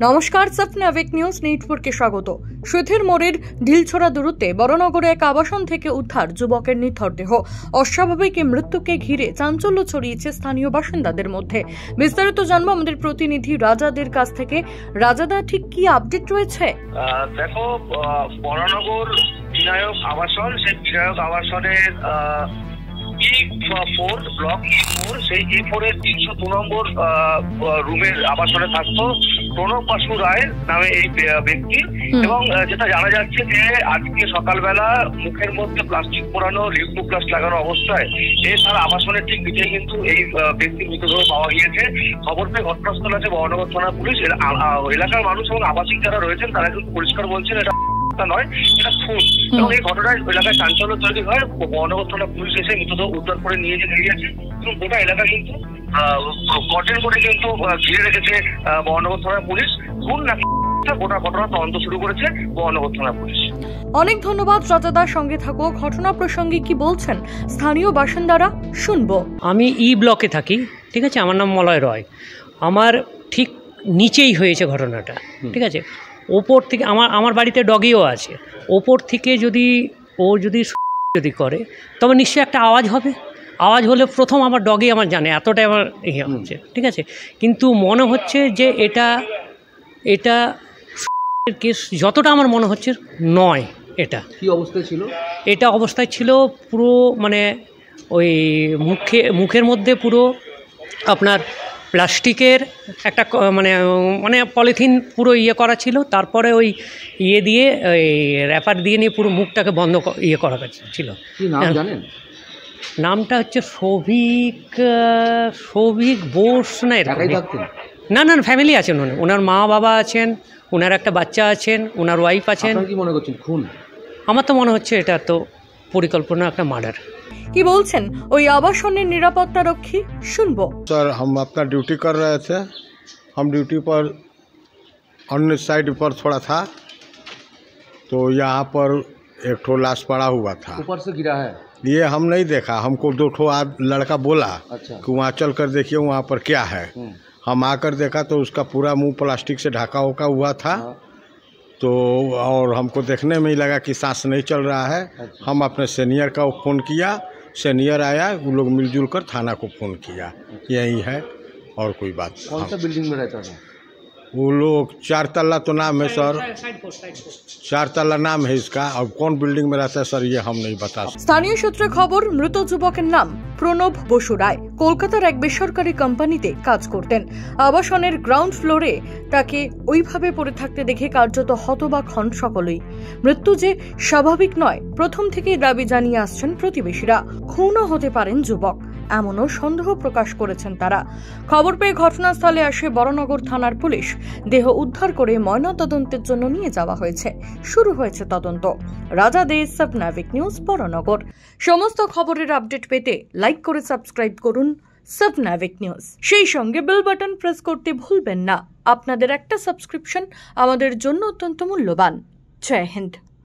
নমস্কার, সপনা আবেক নিউজ নেটওয়ার্কে স্বাগত। সুধীর মোড়ের ঢিলছড়া দূরত্বে বড়নগরে এক আবাসন থেকে উদ্ধার যুবকের নিথর দেহ। অস্বাভাবিক মৃত্যুকে ঘিরে চাঞ্চল্য ছড়িয়েছে স্থানীয় বাসিন্দাদের মধ্যে। বিস্তারিত জানবো আমাদের প্রতিনিধি রাজাদের কাছ থেকে। রাজাদা, ঠিক কি আপডেট রয়েছে? দেখো, বড়নগর বিধায়ক আবাসন, সেই বিধায়ক আবাসনের E4 ব্লক E4, সেই E4 এর 302 নম্বর রুমের আবাসনে থাকতো প্রণব বাসু রায় নামে এই ব্যক্তি। এবং যেটা জানা যাচ্ছে যে আজকে সকালবেলা মুখের মধ্যে প্লাস্টিক পোড়ানো, লিকুইড প্লাস্ট লাগানো অবস্থায় তার আবাসনের ঠিক নিচে কিন্তু এই ব্যক্তির মৃতদেহ পাওয়া গিয়েছে। খবর পেয়ে ঘটনাস্থল আছে বড়নগর থানা পুলিশ। এলাকার মানুষ এবং আবাসিক যারা রয়েছেন তারা কিন্তু পরিষ্কার বলছেন এটা নয়, এটা খুন। এবং এই ঘটনায় এলাকায় চাঞ্চল্য তৈরি হয়। বড়নগর থানা পুলিশ এসে মৃতদেহ উদ্ধার করে নিয়ে গিয়েছে এবং গোটা এলাকা কিন্তু কটেন করে কিন্তু ঘিরে রেখেছে বড়নগর থানা পুলিশ। খুন নাকি গোটা ঘটনা তদন্ত শুরু করেছে বড়নগর থানা পুলিশ। অনেক ধন্যবাদ রাজাদার, সঙ্গে থাকো। ঘটনা প্রসঙ্গে কি বলছেন স্থানীয় বাসিন্দারা শুনবো। আমি ব্লকে থাকি, ঠিক আছে। আমার নাম মলয় রয়। আমার ঠিক নিচেই হয়েছে ঘটনাটা, ঠিক আছে। ওপর থেকে আমার বাড়িতে ডগিও আছে। ওপর থেকে যদি করে তবে নিশ্চয়ই একটা আওয়াজ হবে। আওয়াজ হলে প্রথম আমার ডগি আমার জানে, এতটাই আমার ইয়ে হচ্ছে, ঠিক আছে। কিন্তু মনে হচ্ছে যে এটা কেস যতটা আমার মনে হচ্ছে নয়। এটা কি অবস্থায় ছিল? এটা অবস্থায় ছিল পুরো মানে ওই মুখের মধ্যে পুরো আপনার প্লাস্টিকের একটা মানে পলিথিন পুরো ইয়ে করা ছিল। তারপরে ওই দিয়ে ওই র্যাপার দিয়ে নিয়ে পুরো মুখটাকে বন্ধ করা ছিল। কি নাম জানেন? নামটা হচ্ছে সৌভিক বোস না এরকম। না, ফ্যামিলি আছেন, ওনার মা বাবা আছেন, ওনার একটা বাচ্চা আছেন, ওনার ওয়াইফ আছেন। কি মনে করছেন খুন? আমার তো মনে হচ্ছে এটা তো পরিকল্পনা একটা মার্ডার। কি বলছেন ওই আবাসনের নিরাপত্তা রক্ষী, শুনবো। सर, हम अपना ड्यूटी कर रहे थे। हम ड्यूटी पर अन्य साइड पर थोड़ा था तो यहाँ पर एक ठो लाश पड़ा हुआ था। ऊपर से गिरा है? ये हम नहीं देखा, हमको दो ठो लड़का बोला अच्छा कि वहाँ चल कर देखिए वहाँ पर क्या है। हम आकर देखा तो उसका पूरा मुंह प्लास्टिक से ढका हुआ था। तो और हमको देखने में ही लगा कि सांस नहीं चल रहा है। हम अपने सीनियर का फ़ोन किया, सीनियर आया, वो लोग मिलजुल कर थाना को फ़ोन किया। यही है और कोई बात। कौन सा बिल्डिंग में रहता था वो लोग? 4 तल्ला तो नाम है सर, 4 तल्ला नाम है इसका। अब कौन बिल्डिंग में रहता है सर ये हम नहीं बता सकते। স্থানীয় সূত্রে খবর, মৃত যুবকের নাম প্রণব বসু রায়। কলকাতার এক বেসরকারি কোম্পানিতে কাজ করতেন। আবাসনের গ্রাউন্ড ফ্লোরে তাকে ওইভাবে পড়ে থাকতে দেখে কার্যত হতবাক হন সকলেই। মৃত্যু যে স্বাভাবিক নয়, প্রথম থেকেই দাবি জানিয়ে আসছেন প্রতিবেশীরা। খুনও হতে পারেন যুবক, এমনও সন্দেহ প্রকাশ করেছেন তারা। খবর পেয়ে ঘটনাস্থলে আসে বড়নগর থানার পুলিশ। দেহ উদ্ধার করে ময়নাতদন্তের জন্য নিয়ে যাওয়া হয়েছে। শুরু হয়েছে তদন্ত। রাজা দে, সপনা আবেক নিউজ, বড়নগর। সমস্ত খবরের আপডেট পেতে লাইক করে সাবস্ক্রাইব করুন সপনা আবেক নিউজ। সেই সঙ্গে বেল বাটন প্রেস করতে ভুলবেন না। আপনাদের একটা সাবস্ক্রিপশন আমাদের জন্য অত্যন্ত মূল্যবান। জয় হিন্দ।